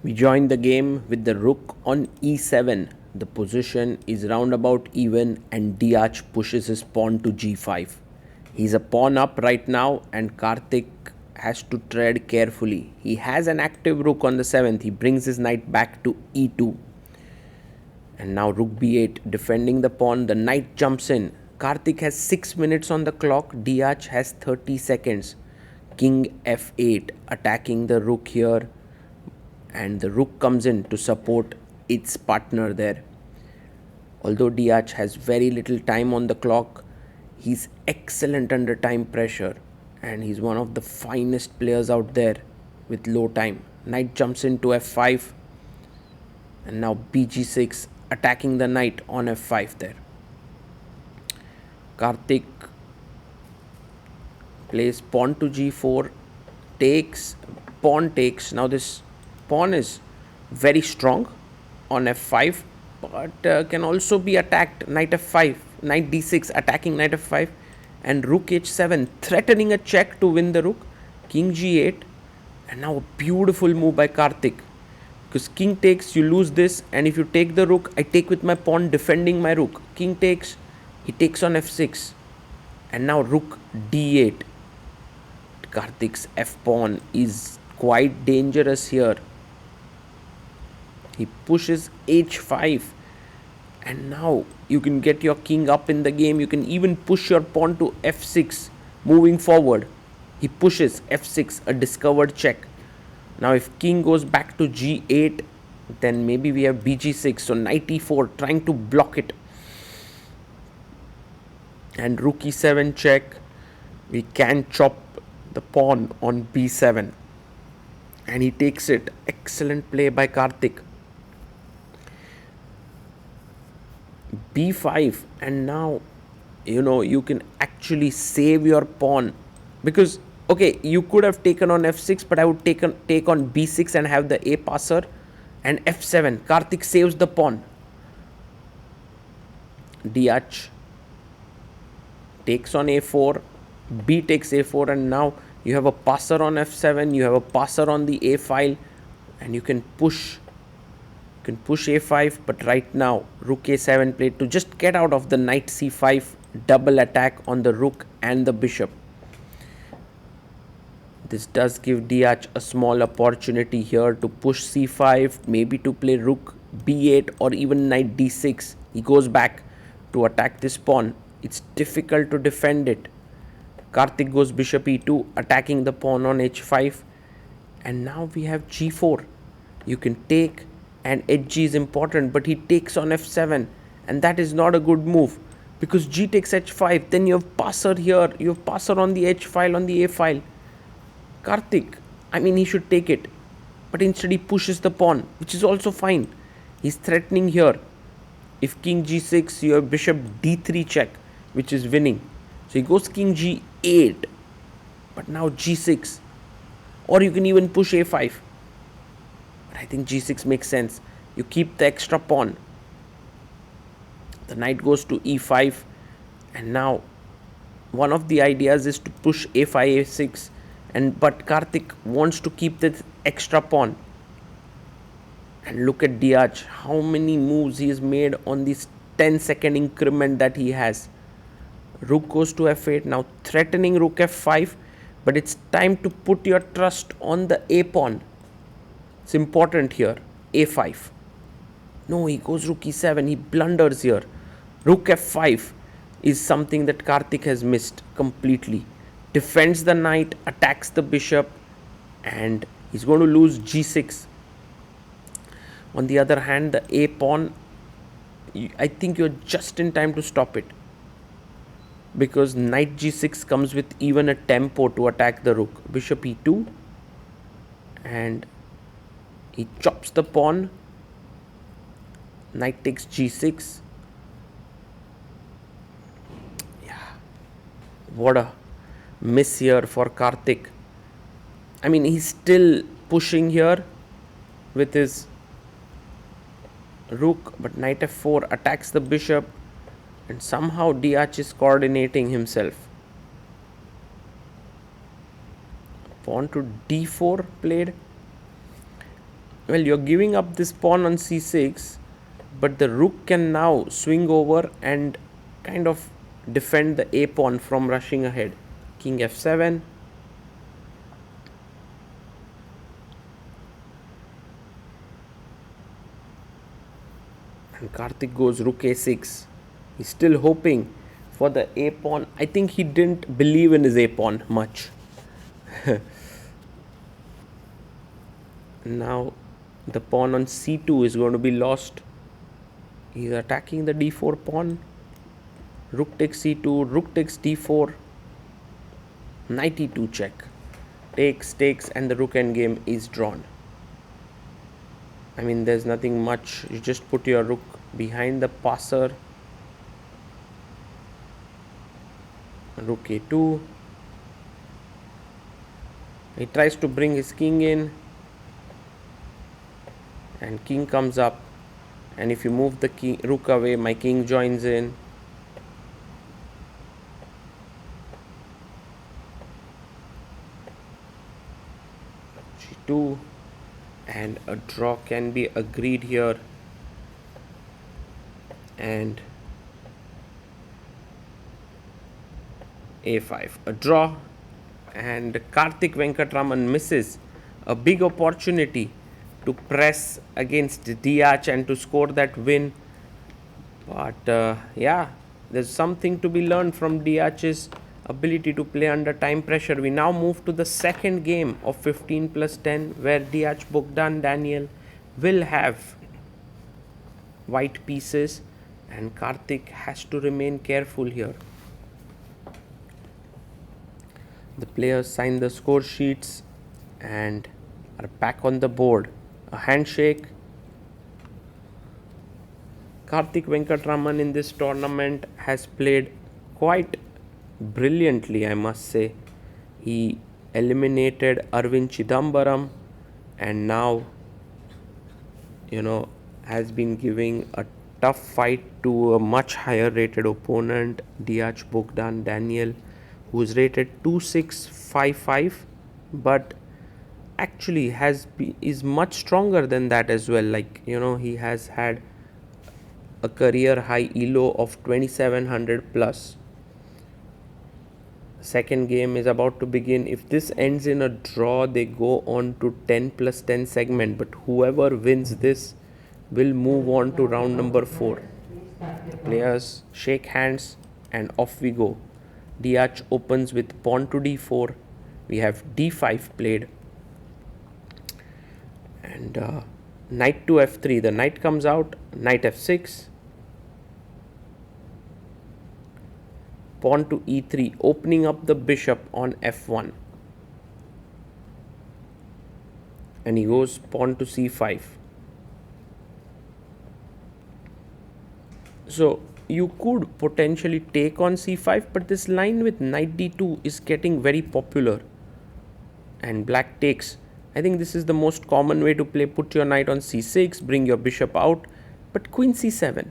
We join the game with the rook on e7. The position is roundabout even and Deac pushes his pawn to g5. He's a pawn up right now and Karthik has to tread carefully. He has an active rook on the 7th. He brings his knight back to e2. And now rook b8 defending the pawn. The knight jumps in. Karthik has 6 minutes on the clock. Deac has 30 seconds. King f8 attacking the rook here. And the rook comes in to support its partner there. Although Deac has very little time on the clock, he's excellent under time pressure and he's one of the finest players out there with low time. Knight jumps into f5 and now bg6 attacking the knight on f5 there. Karthik plays pawn to g4, takes, pawn takes. Now this pawn is very strong on f5 but can also be attacked. Knight f5, knight d6 attacking knight f5 and rook h7 threatening a check to win the rook. King g8 and now a beautiful move by Karthik, because king takes, you lose this, and if you take the rook, I take with my pawn defending my rook. King takes, he takes on f6 and now rook d8. Karthik's f pawn is quite dangerous here. He pushes h5 and now you can get your king up in the game. You can even push your pawn to f6 moving forward. He pushes f6, a discovered check. Now if king goes back to g8, then maybe we have bg6. So knight e4 trying to block it. And rook e7 check. We can chop the pawn on b7. And he takes it. Excellent play by Karthik. b5 and now you can actually save your pawn, because okay, you could have taken on f6 but I would take on b6 and have the a passer, and f7. Karthik saves the pawn. Deac takes on a4, b takes a4 and now you have a passer on f7, you have a passer on the a file and you can push a5, but right now rook a7 played to just get out of the knight c5 double attack on the rook and the bishop. This does give Deac a small opportunity here to push c5, maybe to play rook b8 or even knight d6. He goes back to attack this pawn. It's difficult to defend it. Karthik goes bishop e2 attacking the pawn on h5 and now we have g4. You can take, and hg is important, but he takes on f7 and that is not a good move, because g takes h5, then you have passer here, you have passer on the h file, on the a file. Karthik, he should take it, but instead he pushes the pawn, which is also fine. He's threatening here. If king g6, you have bishop d3 check, which is winning. So he goes king g8, but now g6, or you can even push a5. I think g6 makes sense. You keep the extra pawn. The knight goes to e5 and now one of the ideas is to push a5 a6, but Karthik wants to keep the extra pawn. And look at Deac, how many moves he has made on this 10-second increment that he has. Rook goes to f8, now threatening rook f5, but it's time to put your trust on the a pawn. It's important here. a5. No, he goes rook e7. He blunders here. Rook f5 is something that Karthik has missed completely. Defends the knight, attacks the bishop, and he's going to lose g6. On the other hand, the a pawn, I think you're just in time to stop it, because knight g6 comes with even a tempo to attack the rook. Bishop e2 and he chops the pawn. Knight takes g6. Yeah, what a miss here for Karthik. He's still pushing here with his rook, but knight f4 attacks the bishop and somehow Deac is coordinating himself. Pawn to d4 played. Well, you're giving up this pawn on c6, but the rook can now swing over and kind of defend the a pawn from rushing ahead. King f7. And Karthik goes rook a6. He's still hoping for the a pawn. I think he didn't believe in his a pawn much. Now the pawn on c2 is going to be lost. He's attacking the d4 pawn. Rook takes c2, rook takes d4, knight e2 check. Takes, and the rook endgame is drawn. I mean, there's nothing much. You just put your rook behind the passer. Rook a2. He tries to bring his king in, and king comes up. And if you move the rook away, my king joins in. G2, and a draw can be agreed here. And a5, a draw, and Karthik Venkatraman misses a big opportunity to press against Deac and to score that win. But yeah, there's something to be learned from Deac's ability to play under time pressure. We now move to the second game of 15 plus 10, where Bogdan Daniel will have white pieces, and Karthik has to remain careful here. The players sign the score sheets and are back on the board. A handshake. Karthik Venkatraman in this tournament has played quite brilliantly, I must say. He eliminated Aravindh Chithambaram, and now, has been giving a tough fight to a much higher rated opponent, Bogdan Daniel, who is rated 2655, but actually is much stronger than that as well. He has had a career high elo of 2700 plus. Second game is about to begin. If this ends in a draw, they go on to 10 plus 10 segment, but whoever wins this will move on to round number 4. The players shake hands and off we go. Deac opens with pawn to d4. We have d5 played, and knight to f3. The knight comes out. Knight f6. Pawn to e3, opening up the bishop on f1. And he goes pawn to c5. So you could potentially take on c5, but this line with knight d2 is getting very popular. And black takes. I think this is the most common way to play. Put your knight on c6, bring your bishop out, but queen c7.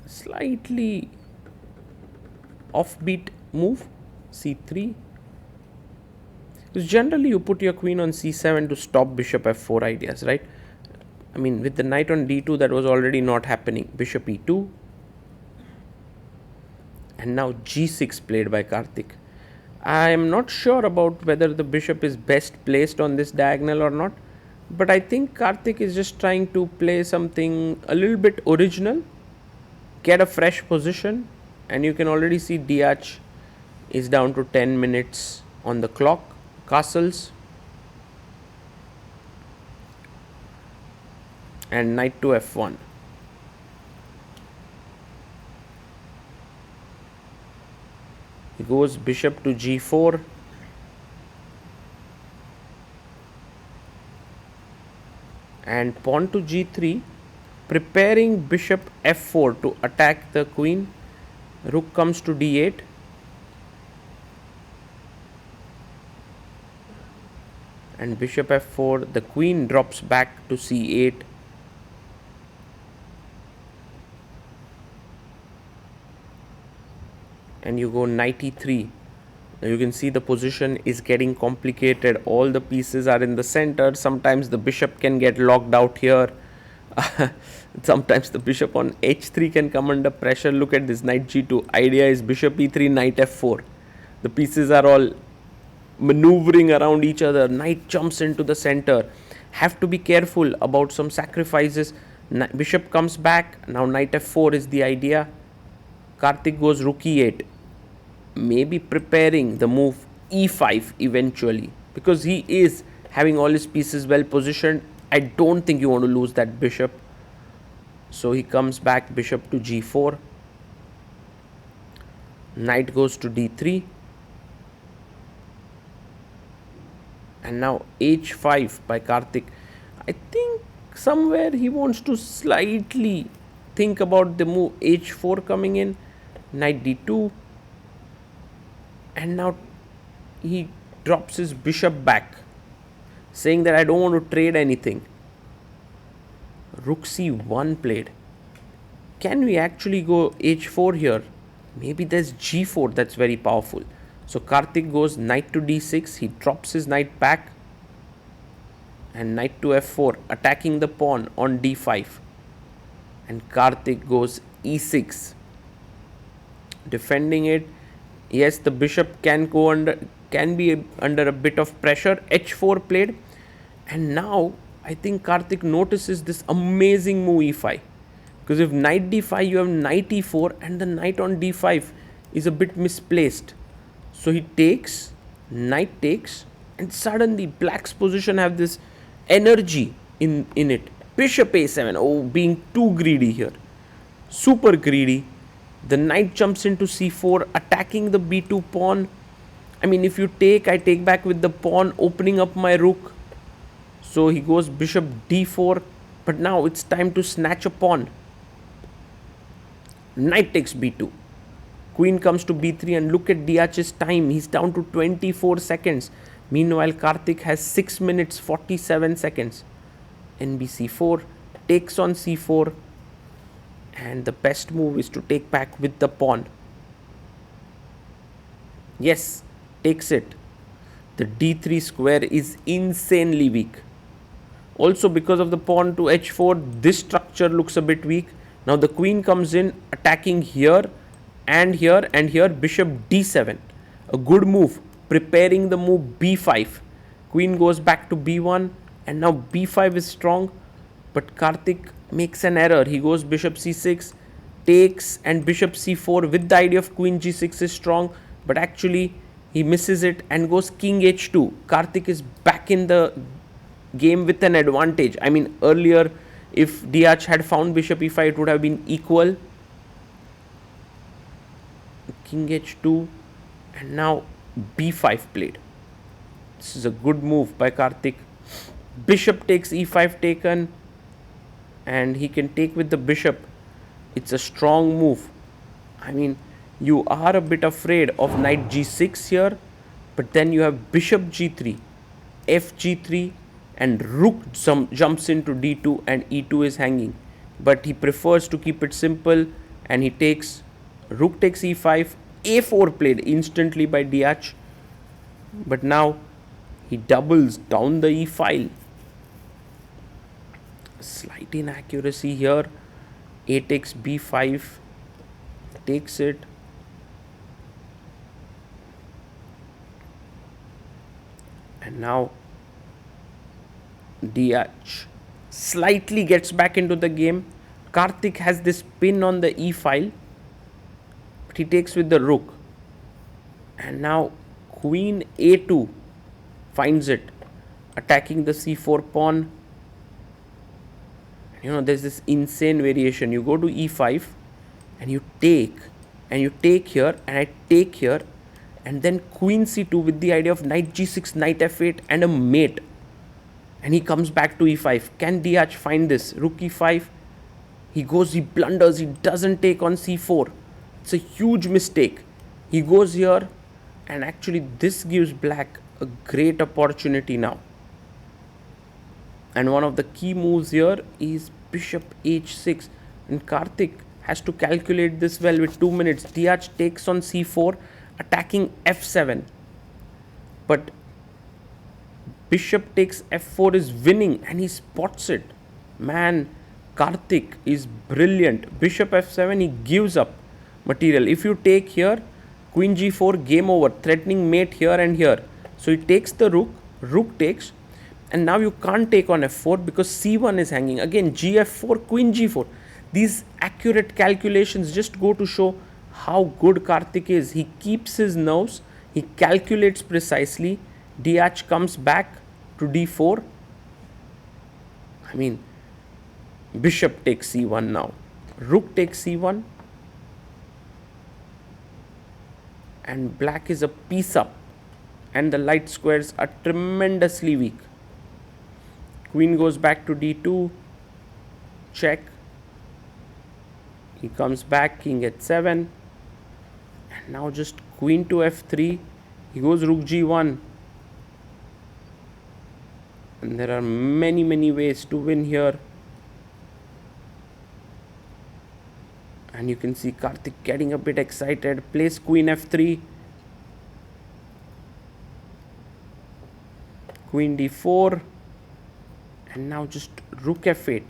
Slightly offbeat move. c3. Because generally you put your queen on c7 to stop bishop f4 ideas, right? I mean, with the knight on d2, that was already not happening. Bishop e2. And now g6 played by Karthik. I am not sure about whether the bishop is best placed on this diagonal or not, but I think Karthik is just trying to play something a little bit original, get a fresh position, and you can already see Deac is down to 10 minutes on the clock. Castles, and knight to f1. He goes bishop to g4. And pawn to g3, preparing bishop f4 to attack the queen. Rook comes to d8. And bishop f4, the queen drops back to c8. And you go knight e3. Now you can see the position is getting complicated. All the pieces are in the center. Sometimes the bishop can get locked out here. Sometimes the bishop on h3 can come under pressure. Look at this, knight g2. Idea is bishop e3, knight f4. The pieces are all maneuvering around each other. Knight jumps into the center. Have to be careful about some sacrifices. Bishop comes back. Now knight f4 is the idea. Karthik goes rook e8. Maybe preparing the move e5 eventually, because he is having all his pieces well positioned. I don't think you want to lose that bishop. So he comes back, bishop to g4. Knight goes to d3. And now h5 by Karthik. I think somewhere he wants to slightly think about the move h4 coming in. Knight d2. And now he drops his bishop back, saying that I don't want to trade anything. Rook c1 played. Can we actually go h4 here? Maybe there's g4 that's very powerful. So Karthik goes knight to d6. He drops his knight back. And knight to f4, attacking the pawn on d5. And Karthik goes e6, defending it. Yes, the bishop can be under a bit of pressure. h4 played. And now I think Karthik notices this amazing move e5. Because if knight d5, you have knight e4, and the knight on d5 is a bit misplaced. So he takes, knight takes, and suddenly black's position have this energy in it. Bishop a7. Oh, being too greedy here. Super greedy. The knight jumps into c4, attacking the b2 pawn. I mean, if you take, I take back with the pawn, opening up my rook. So he goes bishop d4. But now it's time to snatch a pawn. Knight takes b2. Queen comes to b3, and look at Deac's time. He's down to 24 seconds. Meanwhile, Karthik has 6 minutes 47 seconds. Nbc4, takes on c4. And the best move is to take back with the pawn. Yes, takes it. The d3 square is insanely weak. Also, because of the pawn to h4, this structure looks a bit weak. Now the queen comes in, attacking here and here and here. Bishop d7. A good move. Preparing the move b5. Queen goes back to b1. And now b5 is strong. But Karthik makes an error. He goes bishop c6, takes, and bishop c4 with the idea of queen g6 is strong. But actually he misses it and goes king h2. Karthik is back in the game with an advantage. I mean, earlier if Deac had found bishop e5, it would have been equal. King h2, and now b5 played. This is a good move by Karthik. Bishop takes e5 taken, and he can take with the bishop. It's a strong move. I mean, you are a bit afraid of knight g6 here, but then you have bishop g3, f g3, and rook jumps into d2, and e2 is hanging. But he prefers to keep it simple, and he takes, rook takes e5, a4 played instantly by Deac. But now he doubles down the e file. Slight inaccuracy here. A takes b5, takes it. And now Deac slightly gets back into the game. Karthik has this pin on the e file, but he takes with the rook. And now queen a2 finds it, attacking the c4 pawn. You know, there's this insane variation. You go to e5 and you take here, and I take here, and then queen c2 with the idea of knight g6, knight f8, and a mate. And he comes back to e5. Can Deac find this? Rook e5. He goes, he blunders, he doesn't take on c4. It's a huge mistake. He goes here, and actually this gives black a great opportunity now. And one of the key moves here is bishop h6. And Karthik has to calculate this well with 2 minutes. Deac takes on c4. attacking f7, but bishop takes f4 is winning and he spots it. Man, Karthik is brilliant. Bishop f7, he gives up material. If you take here, queen g4, game over, threatening mate here and here. So he takes the rook, rook takes, and now you can't take on f4 because c1 is hanging. Again, gf4, queen g4. These accurate calculations just go to show how good Karthik is. He keeps his nerves, he calculates precisely. Deac comes back to d4. I mean, bishop takes c1 now. Rook takes c1. And black is a piece up. And the light squares are tremendously weak. Queen goes back to d2. Check. He comes back, king h7. And now just queen to f3. He goes rook g1. And there are many ways to win here. And you can see Karthik getting a bit excited. Plays queen f3. Queen d4. And now just rook f8.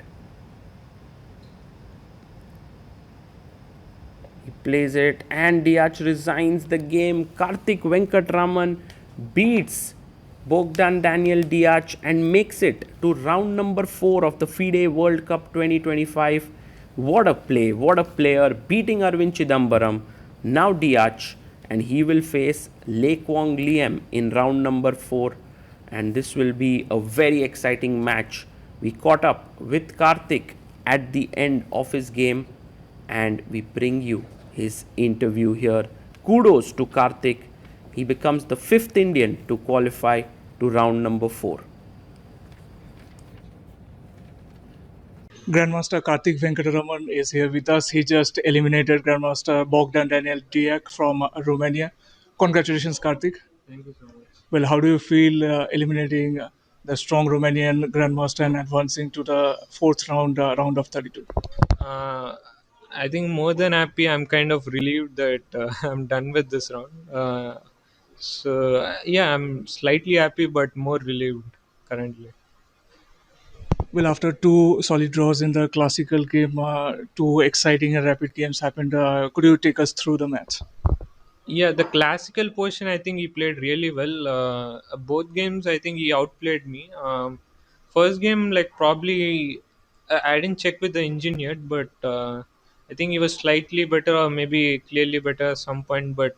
He plays it and Deac resigns the game. Karthik Venkatraman beats Bogdan Daniel-Deac and makes it to round number 4 of the FIDE World Cup 2025. What a play, what a player, beating Aravindh Chithambaram. Now Deac, and he will face Lei Kwong Liam in round number 4. And this will be a very exciting match. We caught up with Karthik at the end of his game and we bring you his interview here. Kudos to Karthik. He becomes the 5th Indian to qualify to round number 4. Grandmaster Karthik Venkatraman is here with us. He just eliminated Grandmaster Bogdan Deac from Romania. Congratulations, Karthik. Thank you so much. Well, how do you feel eliminating the strong Romanian Grandmaster and advancing to the fourth round, round of 32? Uh, I think more than happy, I'm kind of relieved that I'm done with this round. Yeah, I'm slightly happy but more relieved currently. Well, after two solid draws in the classical game, two exciting and rapid games happened. Could you take us through the match? Yeah, the classical portion, I think he played really well. Both games, I think he outplayed me. First game, like probably, I didn't check with the engine yet, but I think he was slightly better or maybe clearly better at some point. But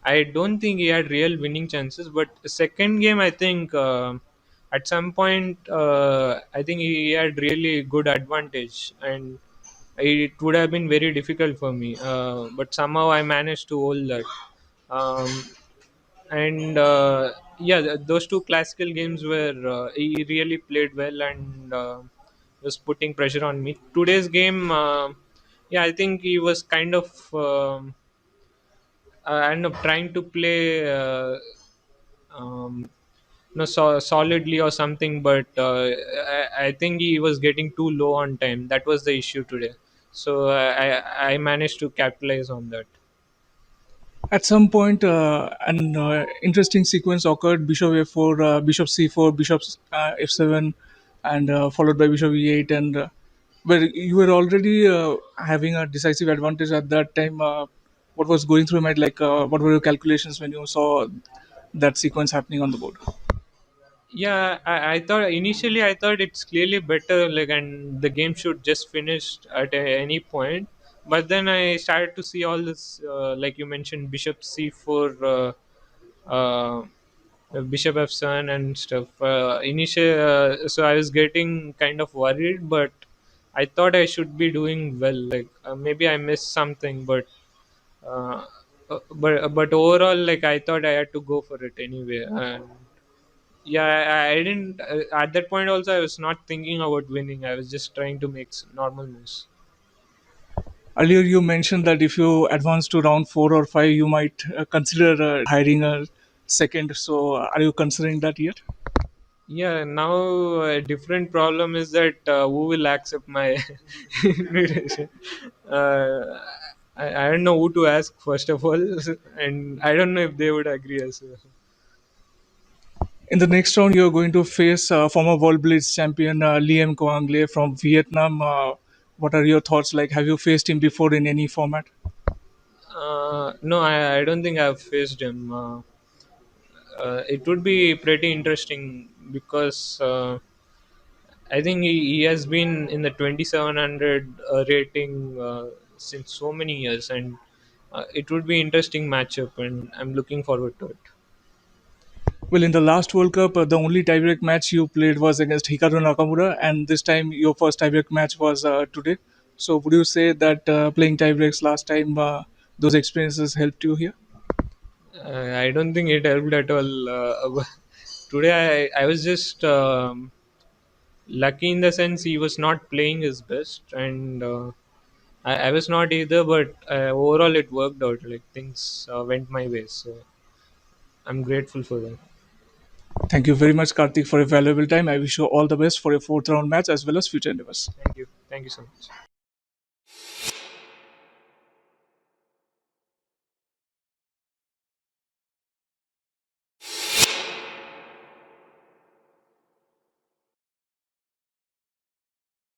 I don't think he had real winning chances. But the second game, I think at some point, I think he had really good advantage, and it would have been very difficult for me. But somehow I managed to hold that. Um, and Yeah, those two classical games where he really played well and was putting pressure on me. Today's game, yeah, I think he was kind of. I end up trying to play solidly or something, but I think he was getting too low on time. That was the issue today. So I managed to capitalize on that. At some point, an interesting sequence occurred: Bishop f4, Bishop c4, Bishop f7, and followed by Bishop e8. And where you were already having a decisive advantage at that time. What was going through your mind? Like, what were your calculations when you saw that sequence happening on the board? Yeah, I thought initially I thought it's clearly better, like, and the game should just finish at any point. But then I started to see all this, like you mentioned, Bishop C4, Bishop F7 and stuff. Initially, so I was getting kind of worried, but I thought I should be doing well. Like maybe I missed something, uh, but overall, like I thought I had to go for it anyway, and yeah, I didn't at that point also I was not thinking about winning. I was just trying to make normal moves. Earlier, you mentioned that if you advance to round 4 or 5, you might consider hiring a second. So, are you considering that yet? Yeah, now a different problem is that who will accept my invitation. uh, I don't know who to ask first of all, and I don't know if they would agree as well. In the next round, you're going to face former World Blitz champion Liam Koangle from Vietnam. What are your thoughts? Like, have you faced him before in any format? No, I don't think I've faced him. It would be pretty interesting because I think he has been in the 2700 rating since so many years, and it would be interesting matchup, and I'm looking forward to it. Well, in the last World Cup, the only tiebreak match you played was against Hikaru Nakamura, and this time your first tiebreak match was today. So, would you say that playing tiebreaks last time, those experiences helped you here? I don't think it helped at all. Today, I was just lucky in the sense he was not playing his best, and I was not either. But overall, it worked out. Like things went my way, so I'm grateful for that. Thank you very much, Karthik, for a valuable time. I wish you all the best for your fourth round match as well as future endeavors. Thank you so much.